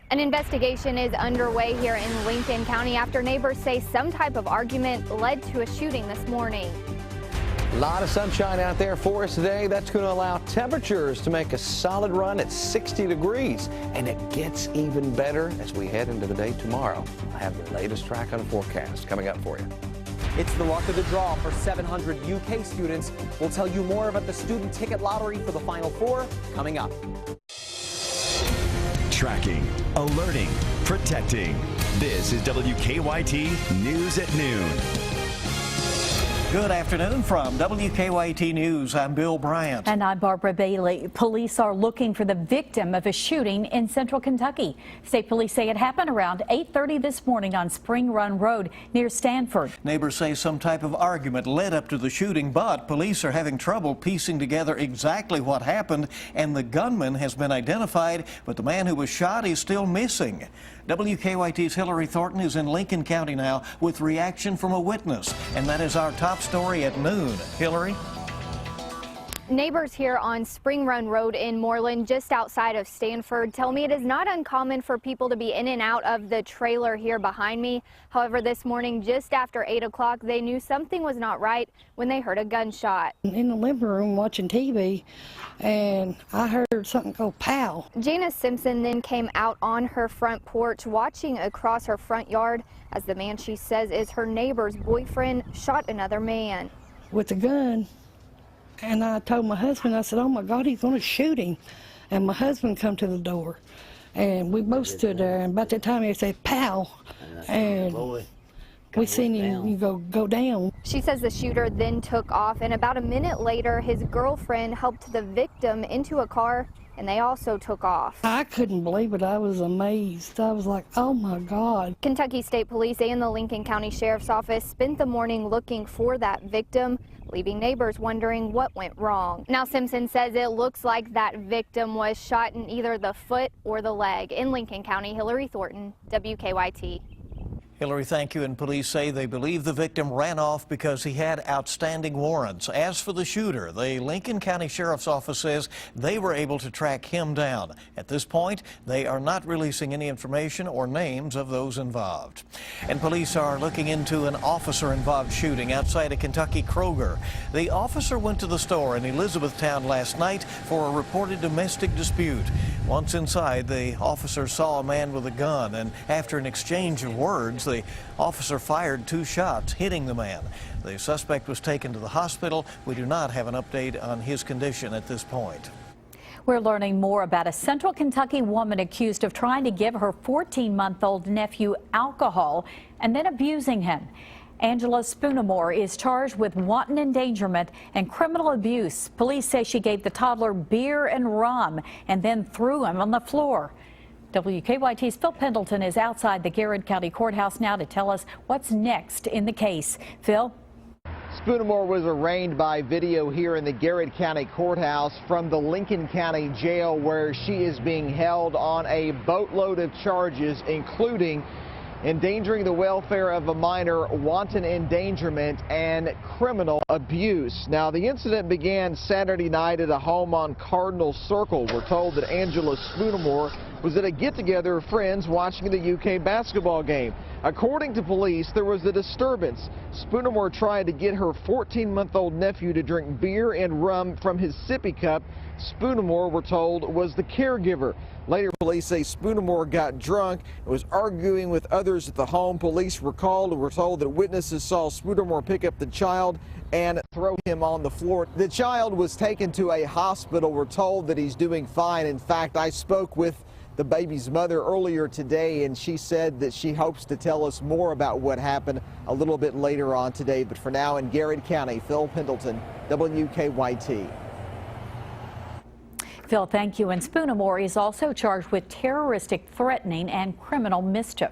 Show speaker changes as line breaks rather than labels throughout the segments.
An investigation is underway here in Lincoln County after neighbors say some type of argument led to a shooting this morning.
A lot of sunshine out there for us today. That's going to allow temperatures to make a solid run at 60 degrees. And it gets even better as we head into the day tomorrow. I have the latest track on forecast coming up for you.
It's the luck of the draw for 700 UK students. We'll tell you more about the student ticket lottery for the Final Four coming up.
Tracking, alerting, protecting. This is WKYT News at Noon.
Good afternoon from WKYT News. I'm Bill Bryant.
And I'm Barbara Bailey. Police are looking for the victim of a shooting in central Kentucky. State police say it happened around 8:30 this morning on Spring Run Road near Stanford.
Neighbors say some type of argument led up to the shooting, but police are having trouble piecing together exactly what happened, and the gunman has been identified, but the man who was shot is still missing. WKYT's Hillary Thornton is in Lincoln County now with reaction from a witness, and that is our top story at noon. Hillary?
Neighbors here on Spring Run Road in Moreland, just outside of Stanford, tell me it is not uncommon for people to be in and out of the trailer here behind me. However, this morning, just after 8 o'clock, they knew something was not right when they heard a gunshot.
In the living room watching TV, and I heard something go pow.
Janice Simpson then came out on her front porch watching across her front yard as the man she says is her neighbor's boyfriend shot another man.
With a gun. And I told my husband, I said, oh my God, he's going to shoot him. And my husband come to the door. And we both stood there, and about that time he said, pow. And we seen him go down.
She says the shooter then took off, and about a minute later, his girlfriend helped the victim into a car, and they also took off.
I couldn't believe it. I was amazed. I was like, oh my God.
Kentucky State Police and the Lincoln County Sheriff's Office spent the morning looking for that victim, leaving neighbors wondering what went wrong. Now, Simpson says it looks like that victim was shot in either the foot or the leg. In Lincoln County, Hillary Thornton, WKYT.
Hillary, thank you. And police say they believe the victim ran off because he had outstanding warrants. As for the shooter, the Lincoln County Sheriff's Office says they were able to track him down. At this point, they are not releasing any information or names of those involved. And police are looking into an officer-involved shooting outside a Kentucky Kroger. The officer went to the store in Elizabethtown last night for a reported domestic dispute. Once inside, the officer saw a man with a gun, and after an exchange of words, the officer fired 2 shots, hitting the man. The suspect was taken to the hospital. We do not have an update on his condition at this point.
We're learning more about a Central Kentucky woman accused of trying to give her 14-month-old nephew alcohol and then abusing him. Angela Spoonamore is charged with wanton endangerment and criminal abuse. Police say she gave the toddler beer and rum and then threw him on the floor. WKYT's Phil Pendleton is outside the Garrett County Courthouse now to tell us what's next in the case. Phil?
Spoonamore was arraigned by video here in the Garrett County Courthouse from the Lincoln County Jail, where she is being held on a boatload of charges, including endangering the welfare of a minor, wanton endangerment, and criminal abuse. Now, the incident began Saturday night at a home on Cardinal Circle. We're told that Angela Spoonamore was at a get-together of friends watching the UK basketball game. According to police, there was a disturbance. Spoonamore tried to get her 14-month-old nephew to drink beer and rum from his sippy cup. Spoonamore, we're told, was the caregiver. Later, police say Spoonamore got drunk and was arguing with others at the home. Police were called and were told that witnesses saw Spoonamore pick up the child and throw him on the floor. The child was taken to a hospital. We're told that he's doing fine. In fact, I spoke with the baby's mother earlier today, and she said that she hopes to tell us more about what happened a little bit later on today. But for now, in Garrett County, Phil Pendleton, WKYT.
Phil, thank you. And Spoonamore is also charged with terroristic threatening and criminal mischief.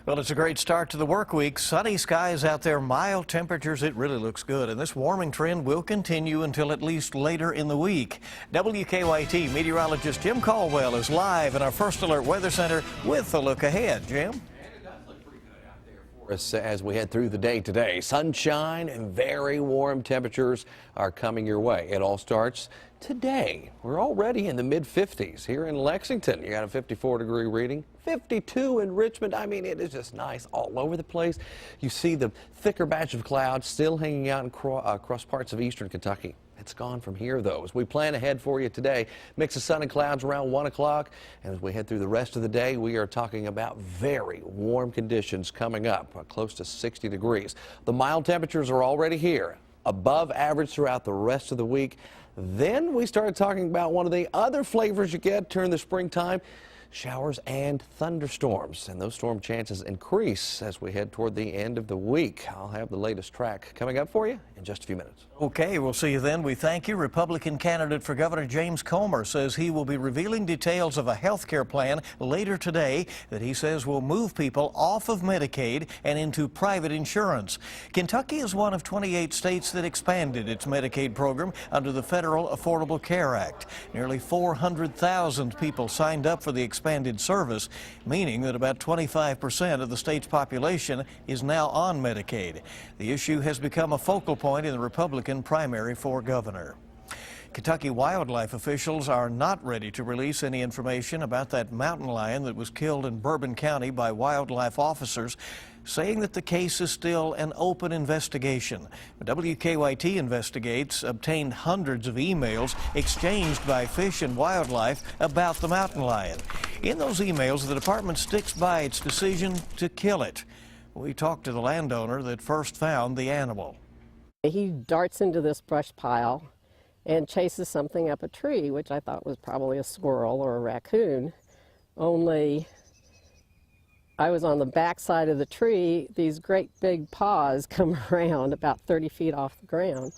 Well, it's a great start to the work week. Sunny skies out there, mild temperatures. It really looks good. And this warming trend will continue until at least later in the week. WKYT meteorologist Jim Caldwell is live in our First Alert Weather Center with a look ahead. Jim?
It does look pretty good out there for
for us as we head through the day today. Sunshine and very warm temperatures are coming your way. It all starts today. We're already in the mid-50s here in Lexington. You got a 54-degree reading, 52 in Richmond. I mean, it is just nice all over the place. You see the thicker batch of clouds still hanging out across parts of eastern Kentucky. It's gone from here, though. As we plan ahead for you today, mix of sun and clouds around 1 o'clock. And as we head through the rest of the day, we are talking about very warm conditions coming up, close to 60 degrees. The mild temperatures are already here, above average throughout the rest of the week. Then we started talking about one of the other flavors you get during the springtime, showers and thunderstorms. And those storm chances increase as we head toward the end of the week. I'll have the latest track coming up for you in just a few minutes.
Okay, we'll see you then. We thank you. Republican candidate for governor James Comer says he will be revealing details of a health care plan later today that he says will move people off of Medicaid and into private insurance. Kentucky is one of 28 states that expanded its Medicaid program under the Federal Affordable Care Act. Nearly 400,000 people signed up for the expanded service, meaning that about 25% of the state's population is now on Medicaid. The issue has become a focal point in the Republican primary for governor. Kentucky wildlife officials are not ready to release any information about that mountain lion that was killed in Bourbon County by wildlife officers, saying that the case is still an open investigation. WKYT investigates obtained hundreds of emails exchanged by Fish and Wildlife about the mountain lion. In those emails, the department sticks by its decision to kill it. We talked to the landowner that first found the animal.
He darts into this brush pile and chases something up a tree, which I thought was probably a squirrel or a raccoon. Only I was on the back side of the tree. These great big paws come around about 30 feet off the ground.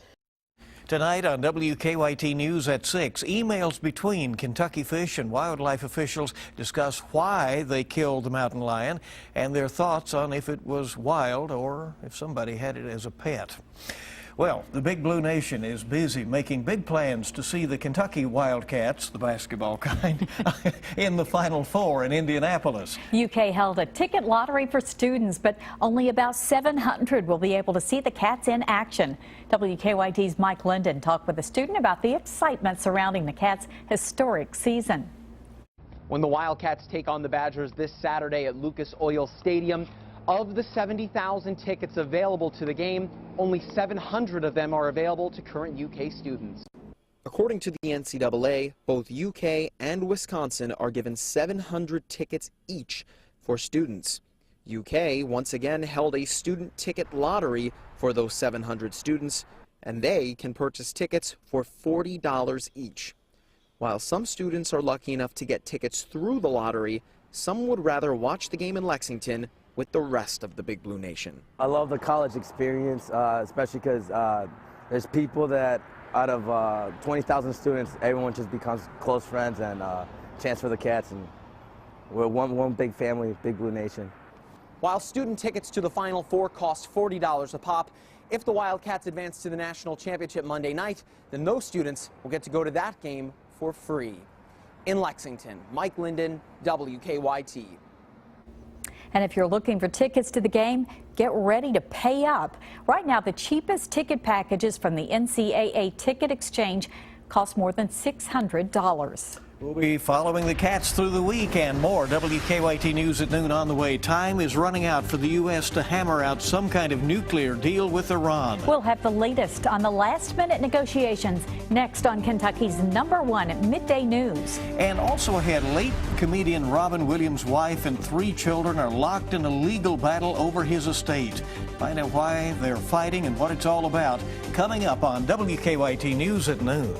Tonight on WKYT News at 6, emails between Kentucky Fish and Wildlife officials discuss why they killed the mountain lion and their thoughts on if it was wild or if somebody had it as a pet. Well, the Big Blue Nation is busy making big plans to see the Kentucky Wildcats, the basketball kind, in the Final Four in Indianapolis.
UK held a ticket lottery for students, but only about 700 will be able to see the Cats in action. WKYT's Mike Linden talked with a student about the excitement surrounding the Cats' historic season.
When the Wildcats take on the Badgers this Saturday at Lucas Oil Stadium, of the 70,000 tickets available to the game, only 700 of them are available to current UK students.
According to the NCAA, both UK and Wisconsin are given 700 tickets each for students. UK once again held a student ticket lottery for those 700 students, and they can purchase tickets for $40 each. While some students are lucky enough to get tickets through the lottery, some would rather watch the game in Lexington with the rest of the Big Blue Nation.
I love the college experience, especially because there's people that out of 20,000 students, everyone just becomes close friends and chance for the Cats, and we're one big family, Big Blue Nation.
While student tickets to the Final Four cost $40 a pop, if the Wildcats advance to the national championship Monday night, then those students will get to go to that game for free. In Lexington, Mike Linden, WKYT.
And if you're looking for tickets to the game, get ready to pay up. Right now, the cheapest ticket packages from the NCAA Ticket Exchange cost more than $600.
We'll be following the Cats through the week and more. WKYT News at noon on the way. Time is running out for the U.S. to hammer out some kind of nuclear deal with Iran.
We'll have the latest on the last-minute negotiations next on Kentucky's #1 Midday News.
And also ahead, late comedian Robin Williams' wife and 3 children are locked in a legal battle over his estate. Find out why they're fighting and what it's all about coming up on WKYT News at noon.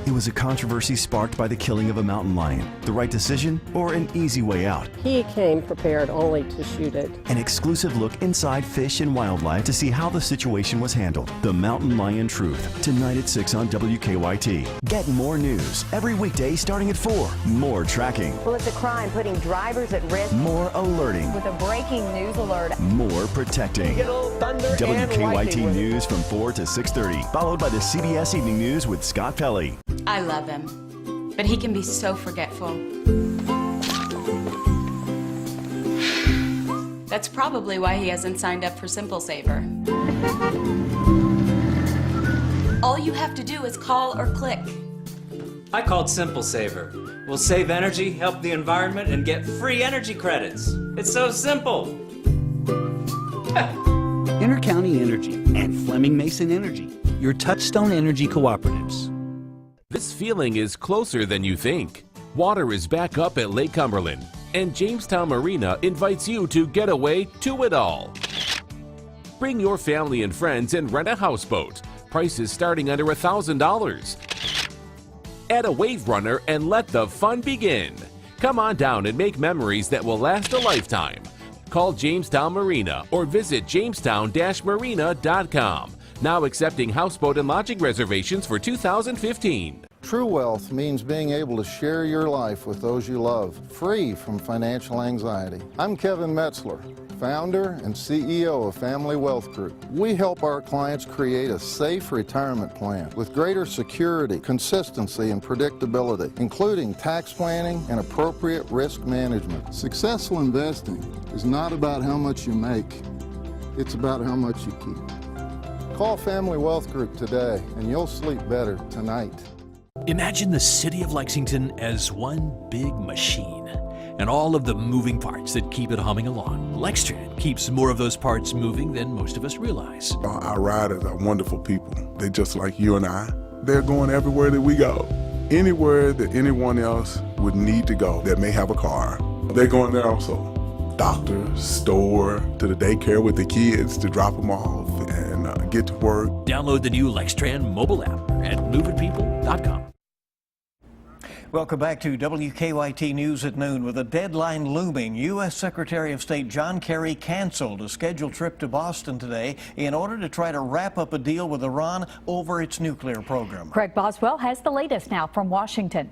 It was a controversy sparked by the killing of a mountain lion. The right decision or an easy way out?
He came prepared only to shoot it.
An exclusive look inside Fish and Wildlife to see how the situation was handled. The Mountain Lion Truth, tonight at 6 on WKYT. Get more news every weekday starting at 4. More tracking.
Well, it's a crime putting drivers at risk.
More alerting.
With a breaking news alert.
More protecting. WKYT News from 4 to 6:30, followed by the CBS Evening News with Scott Pelley.
I love him, but he can be so forgetful. That's probably why he hasn't signed up for Simple Saver. All you have to do is call or click.
I called Simple Saver. We'll save energy, help the environment, and get free energy credits. It's so simple.
Intercounty Energy and Fleming Mason Energy, your Touchstone Energy cooperatives.
This feeling is closer than you think. Water is back up at Lake Cumberland, and Jamestown Marina invites you to get away to it all. Bring your family and friends and rent a houseboat. Prices starting under $1,000. Add a wave runner and let the fun begin. Come on down and make memories that will last a lifetime. Call Jamestown Marina or visit jamestown-marina.com. Now accepting houseboat and lodging reservations for 2015.
True wealth means being able to share your life with those you love, free from financial anxiety. I'm Kevin Metzler, founder and CEO of Family Wealth Group. We help our clients create a safe retirement plan with greater security, consistency, and predictability, including tax planning and appropriate risk management. Successful investing is not about how much you make, it's about how much you keep. Call Family Wealth Group today and you'll sleep better tonight.
Imagine the city of Lexington as one big machine and all of the moving parts that keep it humming along. Lextran keeps more of those parts moving than most of us realize.
Our riders are wonderful people. They're just like you and I. They're going everywhere that we go. Anywhere that anyone else would need to go that may have a car, they're going there also. Doctor, store, to the daycare with the kids to drop them off and get to work.
Download the new Lextran mobile app at moveitpeople.com.
Welcome back to WKYT News at noon. With a deadline looming, U.S. Secretary of State John Kerry canceled a scheduled trip to Boston today in order to try to wrap up a deal with Iran over its nuclear program.
Craig Boswell has the latest now from Washington.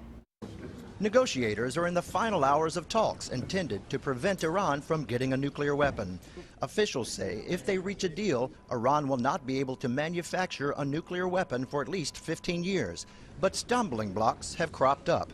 Negotiators are in the final hours of talks intended to prevent Iran from getting a nuclear weapon. Officials say if they reach a deal, Iran will not be able to manufacture a nuclear weapon for at least 15 years. But stumbling blocks have cropped up.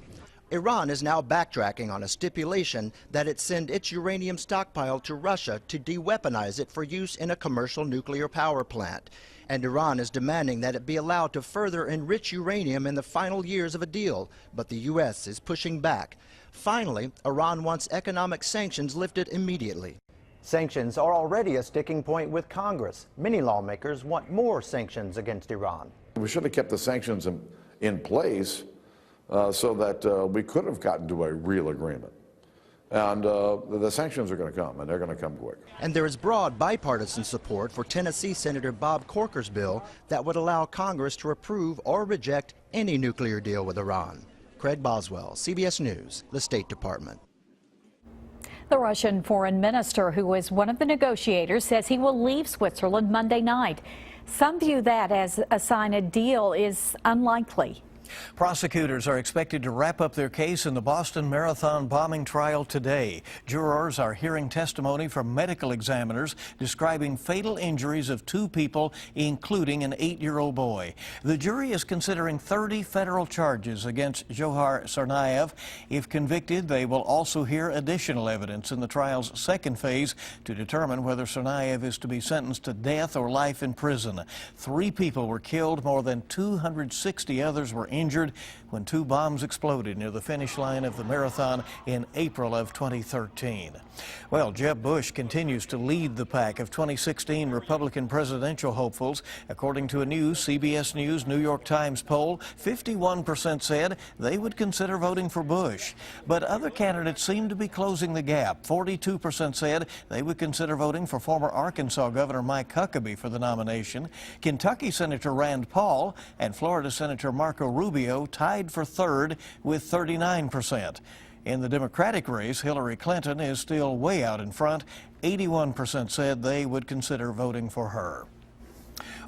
Iran is now backtracking on a stipulation that it send its uranium stockpile to Russia to de-weaponize it for use in a commercial nuclear power plant. And Iran is demanding that it be allowed to further enrich uranium in the final years of a deal, but the U.S. is pushing back. Finally, Iran wants economic sanctions lifted immediately.
Sanctions are already a sticking point with Congress. Many lawmakers want more sanctions against Iran.
We should have kept the sanctions in place so that we could have gotten to a real agreement. And the sanctions are going to come, and they're going to come quick.
And there is broad bipartisan support for Tennessee Senator Bob Corker's bill that would allow Congress to approve or reject any nuclear deal with Iran. Craig Boswell, CBS News, the State Department.
The Russian foreign minister, who is one of the negotiators, says he will leave Switzerland Monday night. Some view that as a sign a deal is unlikely.
Prosecutors are expected to wrap up their case in the Boston Marathon bombing trial today. Jurors are hearing testimony from medical examiners describing fatal injuries of 2 people, including an 8-year-old boy. The jury is considering 30 federal charges against Johar Tsarnaev. If convicted, they will also hear additional evidence in the trial's second phase to determine whether Tsarnaev is to be sentenced to death or life in prison. 3 people were killed, more than 260 others were injured when 2 bombs exploded near the finish line of the marathon in April of 2013. Well, Jeb Bush continues to lead the pack of 2016 Republican presidential hopefuls. According to a new CBS News New York Times poll, 51% said they would consider voting for Bush. But other candidates seem to be closing the gap. 42% said they would consider voting for former Arkansas Governor Mike Huckabee for the nomination. Kentucky Senator Rand Paul and Florida Senator Marco Rubio tied for third with 39%. In the Democratic race, Hillary Clinton is still way out in front. 81% said they would consider voting for her.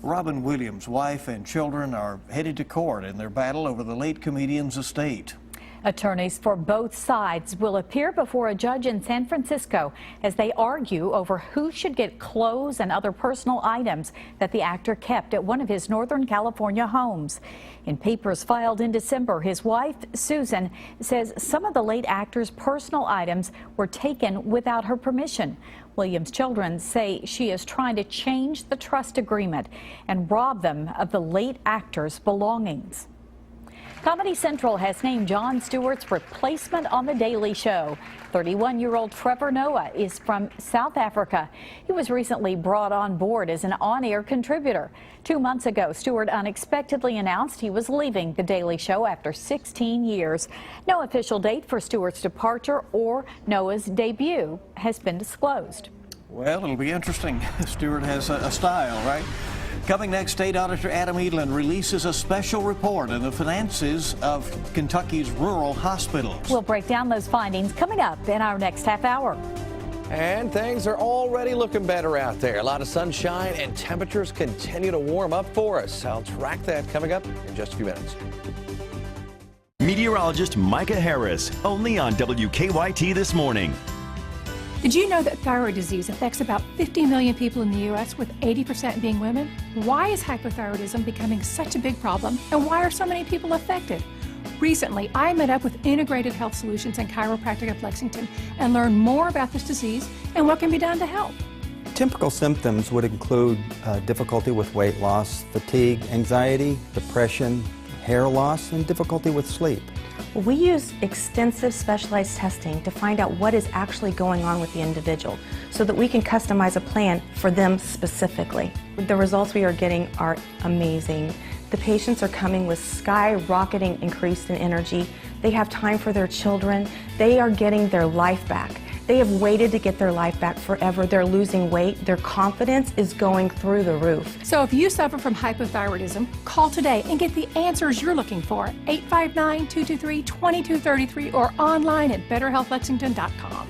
Robin Williams' wife and children are headed to court in their battle over the late comedian's estate.
Attorneys for both sides will appear before a judge in San Francisco as they argue over who should get clothes and other personal items that the actor kept at one of his Northern California homes. In papers filed in December, his wife, Susan, says some of the late actor's personal items were taken without her permission. Williams' children say she is trying to change the trust agreement and rob them of the late actor's belongings. Comedy Central has named Jon Stewart's replacement on The Daily Show. 31-year-old Trevor Noah is from South Africa. He was recently brought on board as an on-air contributor. 2 months ago, Stewart unexpectedly announced he was leaving The Daily Show after 16 years. No official date for Stewart's departure or Noah's debut has been disclosed.
Well, it'll be interesting. Stewart has a style, right? Coming next, State Auditor Adam Edlin releases a special report on the finances of Kentucky's rural hospitals.
We'll break down those findings coming up in our next half hour.
And things are already looking better out there. A lot of sunshine and temperatures continue to warm up for us. I'll track that coming up in just a few minutes.
Meteorologist Micah Harris, only on WKYT This Morning.
Did you know that thyroid disease affects about 50 million people in the U.S., with 80% being women? Why is hypothyroidism becoming such a big problem, and why are so many people affected? Recently, I met up with Integrated Health Solutions and Chiropractic of Lexington and learned more about this disease and what can be done to help.
Typical symptoms would include difficulty with weight loss, fatigue, anxiety, depression, hair loss, and difficulty with sleep.
We use extensive specialized testing to find out what is actually going on with the individual so that we can customize a plan for them specifically. The results we are getting are amazing. The patients are coming with skyrocketing increase in energy. They have time for their children. They are getting their life back. They have waited to get their life back forever. They're losing weight. Their confidence is going through the roof.
So if you suffer from hypothyroidism, call today and get the answers you're looking for. 859-223-2233 or online at betterhealthlexington.com.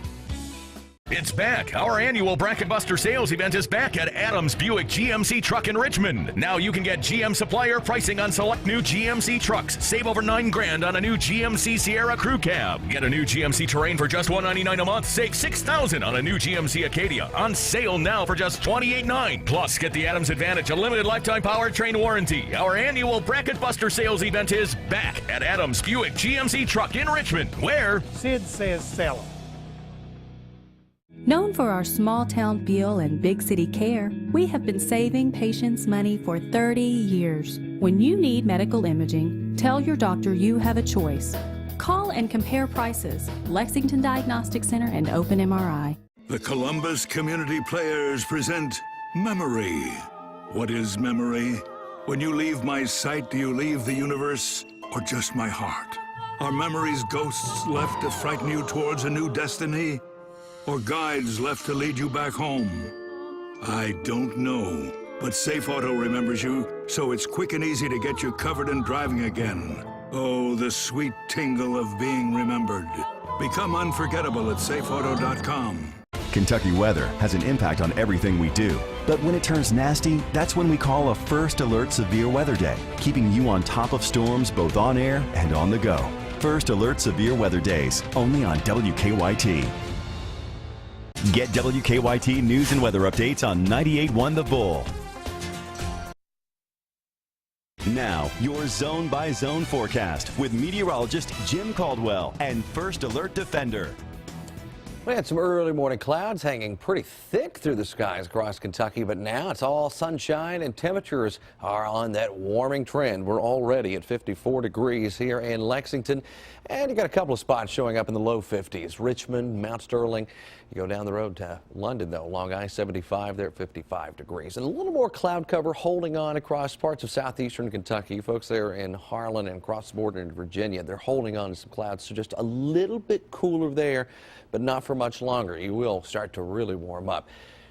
It's back. Our annual Bracket Buster sales event is back at Adams Buick GMC Truck in Richmond. Now you can get GM supplier pricing on select new GMC trucks. Save over $9 grand on a new GMC Sierra Crew Cab. Get a new GMC Terrain for just $199 a month. Save $6,000 on a new GMC Acadia. On sale now for just $28,900. Plus, get the Adams Advantage, a limited lifetime powertrain warranty. Our annual Bracket Buster sales event is back at Adams Buick GMC Truck in Richmond, where
Sid says sell 'em.
Known for our small-town feel and big-city care, we have been saving patients money for 30 years. When you need medical imaging, tell your doctor you have a choice. Call and compare prices. Lexington Diagnostic Center and Open MRI.
The Columbus Community Players present Memory. What is memory? When you leave my sight, do you leave the universe or just my heart? Are memories ghosts left to frighten you towards a new destiny? Or guides left to lead you back home? I don't know, but Safe Auto remembers you, so it's quick and easy to get you covered and driving again. Oh, the sweet tingle of being remembered. Become unforgettable at safeauto.com.
Kentucky weather has an impact on everything we do. But when it turns nasty, that's when we call a First Alert Severe Weather Day, keeping you on top of storms both on air and on the go. First Alert Severe Weather Days, only on WKYT. Get WKYT news and weather updates on 98.1 The Bull. Now, your zone-by-zone forecast with meteorologist Jim Caldwell and First Alert Defender.
We had some early morning clouds hanging pretty thick through the skies across Kentucky, but now it's all sunshine and temperatures are on that warming trend. We're already at 54 degrees here in Lexington, and you got a couple of spots showing up in the low 50s. Richmond, Mount Sterling. You go down the road to London, though, along I-75, they're at 55 degrees. And a little more cloud cover holding on across parts of southeastern Kentucky. You folks there in Harlan and across the border in Virginia, they're holding on to some clouds, so just a little bit cooler there, but not for much longer. You will start to really warm up.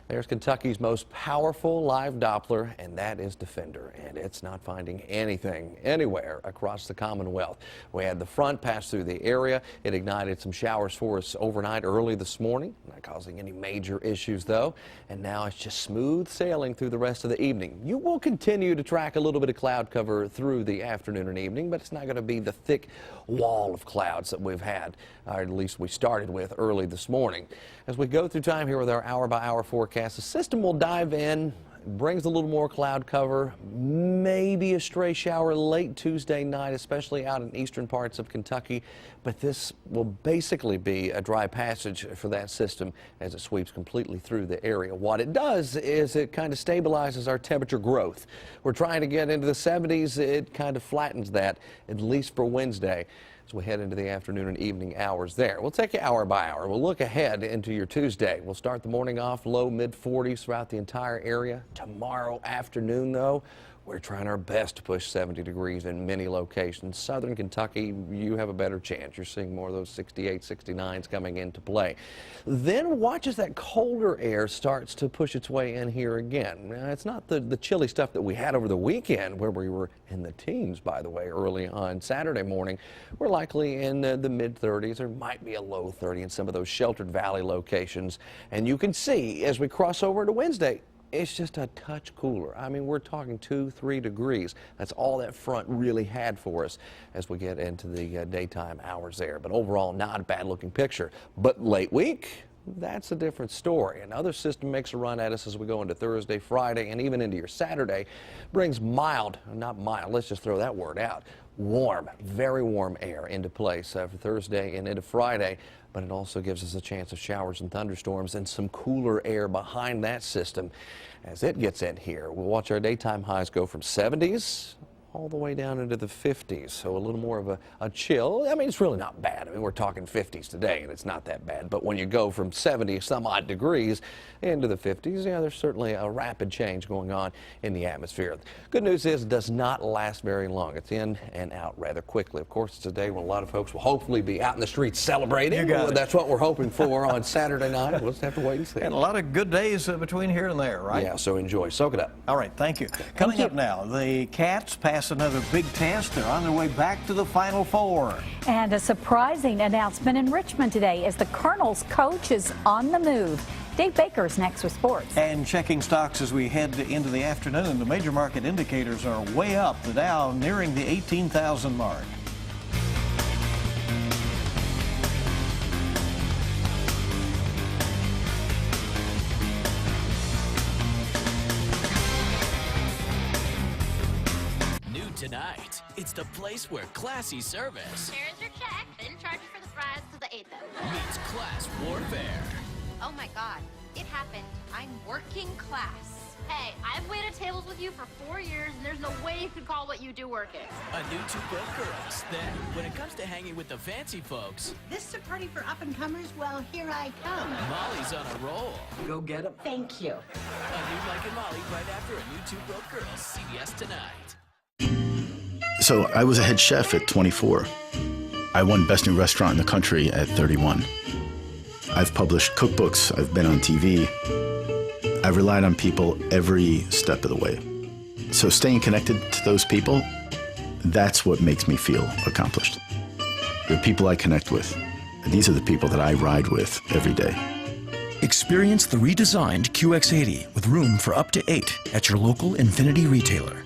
There's Kentucky's most powerful live Doppler, and that is Defender, and it's not finding anything anywhere across the Commonwealth. We had the front pass through the area. It ignited some showers for us overnight early this morning, not causing any major issues though, and now it's just smooth sailing through the rest of the evening. You will continue to track a little bit of cloud cover through the afternoon and evening, but it's not going to be the thick wall of clouds that we've had, or at least we started with early this morning. As we go through time here with our hour-by-hour forecast, the system will dive in, brings a little more cloud cover, maybe a stray shower late Tuesday night, especially out in eastern parts of Kentucky, but this will basically be a dry passage for that system as it sweeps completely through the area. What it does is it kind of stabilizes our temperature growth. We're trying to get into the 70s. It kind of flattens that, at least for Wednesday, as we head into the afternoon and evening hours there. We'll take you hour by hour. We'll look ahead into your Tuesday. We'll start the morning off low mid-40s throughout the entire area. Tomorrow afternoon, though, we're trying our best to push 70 degrees in many locations. Southern Kentucky, you have a better chance. You're seeing more of those 68, 69s coming into play. Then watch as that colder air starts to push its way in here again. Now, it's not the chilly stuff that we had over the weekend, where we were in the teens, by the way, early on Saturday morning. We're likely in the mid-30s. There might be a low 30 in some of those sheltered valley locations. And you can see as we cross over to Wednesday, it's just a touch cooler. I mean, we're talking 2-3 degrees. That's all that front really had for us as we get into the daytime hours there. But overall, not a bad looking picture. But late week, that's a different story. Another system makes a run at us as we go into Thursday, Friday, and even into your Saturday. Brings mild, not mild, let's just throw that word out, warm, very warm air into place for Thursday and into Friday. But it also gives us a chance of showers and thunderstorms and some cooler air behind that system as it gets in here. We'll watch our daytime highs go from 70s all the way down into the 50s, so a little more of a chill. I mean, it's really not bad. I mean, we're talking 50s today, and it's not that bad. But when you go from 70 some odd degrees into the 50s, yeah, there's certainly a rapid change going on in the atmosphere. Good news is it does not last very long. It's in and out rather quickly. Of course, it's a day when a lot of folks will hopefully be out in the streets celebrating. That's what we're hoping for on Saturday night. We'll just have to wait and see.
And a lot of good days between here and there, right?
Yeah, so enjoy. Soak it up.
All right, thank you. Coming up now, the Cats pass another big test. They're on their way back to the Final Four.
And a surprising announcement in Richmond today as the Colonels coach is on the move. Dave Baker's next with sports.
And checking stocks as we head into the afternoon. The major market indicators are way up. The Dow nearing the 18,000 mark.
Tonight, it's the place where classy service
Here's your check, then charge you for the fries because I ate them.
meets class warfare.
Oh my god, it happened. I'm working class. Hey, I've waited tables with you for 4 years, and there's no way you could call what you do working.
A new Two Broke Girls. Then, when it comes to hanging with the fancy folks,
This is a party for up-and-comers? Well, here I come.
Molly's on a roll.
Go get 'em. Thank you.
A new Mike and Molly right after a new Two Broke Girls. CBS Tonight.
So I was a head chef at 24. I won Best New Restaurant in the country at 31. I've published cookbooks, I've been on TV. I've relied on people every step of the way. So staying connected to those people, that's what makes me feel accomplished. The people I connect with, these are the people that I ride with every day.
Experience the redesigned QX80 with room for up to 8 at your local Infinity retailer.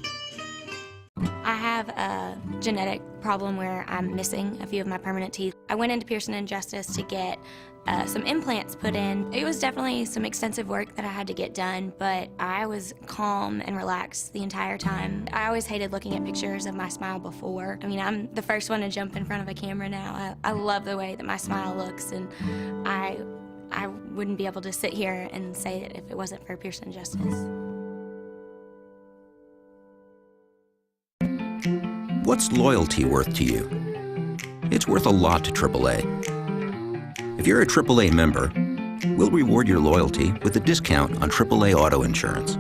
I have a genetic problem where I'm missing a few of my permanent teeth. I went into Pearson & Justice to get some implants put in. It was definitely some extensive work that I had to get done, but I was calm and relaxed the entire time. I always hated looking at pictures of my smile before. I mean, I'm the first one to jump in front of a camera now. I love the way that my smile looks, and I wouldn't be able to sit here and say it if it wasn't for Pearson & Justice.
What's loyalty worth to you? It's worth a lot to AAA. If you're a AAA member, we'll reward your loyalty with a discount on AAA auto insurance.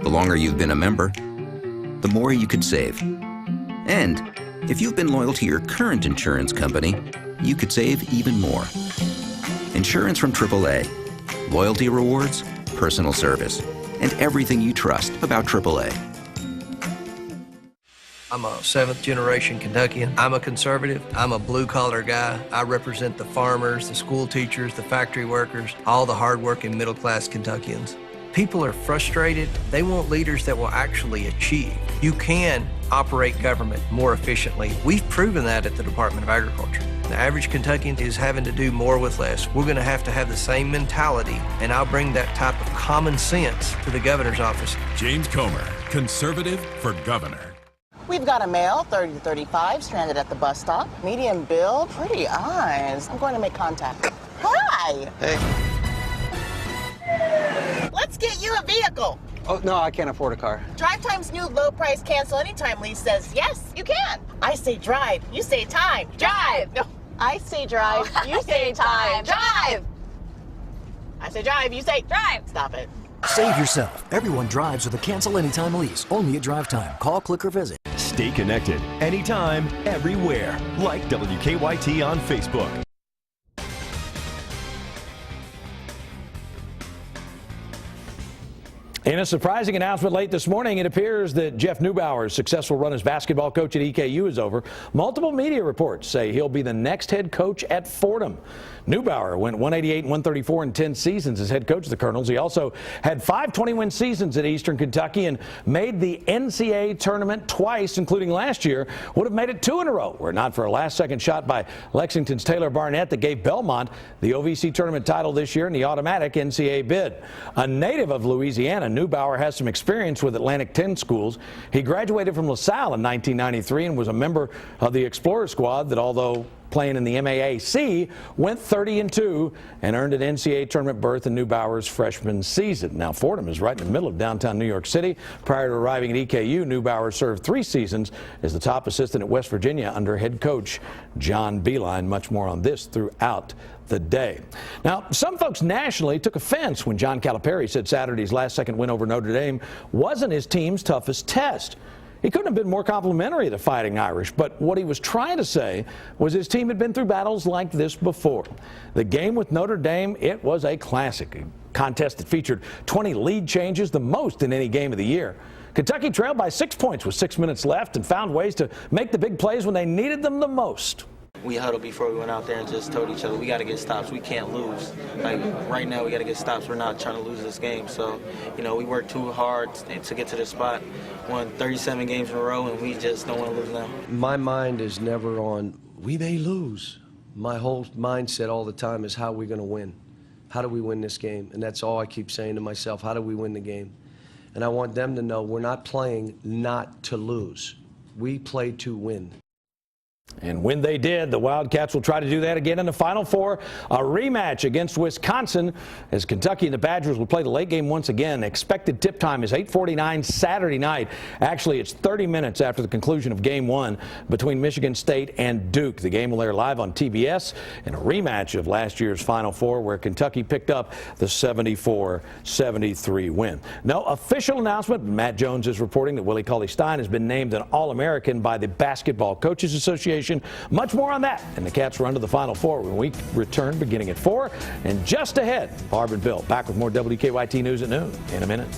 The longer you've been a member, the more you could save. And if you've been loyal to your current insurance company, you could save even more. Insurance from AAA. Loyalty rewards, personal service, and everything you trust about AAA.
I'm a 7th generation Kentuckian. I'm a conservative. I'm a blue collar guy. I represent the farmers, the school teachers, the factory workers, all the hardworking middle class Kentuckians. People are frustrated. They want leaders that will actually achieve. You can operate government more efficiently. We've proven that at the Department of Agriculture. The average Kentuckian is having to do more with less. We're going to have the same mentality, and I'll bring that type of common sense to the governor's office.
James Comer, conservative for governor.
We've got a male, 30 to 35, stranded at the bus stop. Medium build, pretty eyes. I'm going to make contact. Hi!
Hey.
Let's get you a vehicle.
Oh, no, I can't afford a car.
Drive Time's new low price cancel anytime lease says, yes, you can. I say drive, you say time. Drive! No, I say drive, you say time. Drive! I say drive, you say drive. Stop it.
Save yourself. Everyone drives with a cancel anytime lease. Only at Drive Time. Call, click, or visit.
Stay connected anytime, everywhere. Like WKYT on Facebook.
In a surprising announcement late this morning, it appears that Jeff Neubauer's successful run as basketball coach at EKU is over. Multiple media reports say he'll be the next head coach at Fordham. Neubauer went 188 and 134 in 10 seasons as head coach of the Colonels. He also had 5 20-win seasons at Eastern Kentucky and made the NCAA tournament twice, including last year. Would have made it 2 in a row were it not for a last-second shot by Lexington's Taylor Barnett that gave Belmont the OVC tournament title this year and the automatic NCAA bid. A native of Louisiana, Neubauer has some experience with Atlantic 10 schools. He graduated from LaSalle in 1993 and was a member of the Explorer squad that, although playing in the MAAC, went 30-2 and earned an NCAA tournament berth in Neubauer's freshman season. Now, Fordham is right in the middle of downtown New York City. Prior to arriving at EKU, Neubauer served 3 seasons as the top assistant at West Virginia under head coach John Beilein. Much more on this throughout the day. Now, some folks nationally took offense when John Calipari said Saturday's last-second win over Notre Dame wasn't his team's toughest test. He couldn't have been more complimentary of the Fighting Irish, but what he was trying to say was his team had been through battles like this before. The game with Notre Dame, it was a classic. A contest that featured 20 lead changes, the most in any game of the year. Kentucky trailed by 6 points with 6 minutes left and found ways to make the big plays when they needed them the most.
We huddled before we went out there and just told each other we got to get stops. We can't lose. Like right now, we got to get stops. We're not trying to lose this game. So, you know, we worked too hard to get to this spot. Won 37 games in a row, and we just don't want to lose now.
My mind is never on we may lose. My whole mindset all the time is how are we going to win? How do we win this game? And that's all I keep saying to myself. How do we win the game? And I want them to know we're not playing not to lose. We play to win.
And when they did, the Wildcats will try to do that again in the Final Four, a rematch against Wisconsin as Kentucky and the Badgers will play the late game once again. Expected tip time is 8:49 Saturday night. Actually, it's 30 minutes after the conclusion of Game 1 between Michigan State and Duke. The game will air live on TBS in a rematch of last year's Final Four where Kentucky picked up the 74-73 win. No official announcement. Matt Jones is reporting that Willie Cauley-Stein has been named an All-American by the Basketball Coaches Association. Much more on that and the Cats' run to the Final Four when we return beginning at 4. And just ahead, Barb and Bill back with more WKYT News at noon in a minute.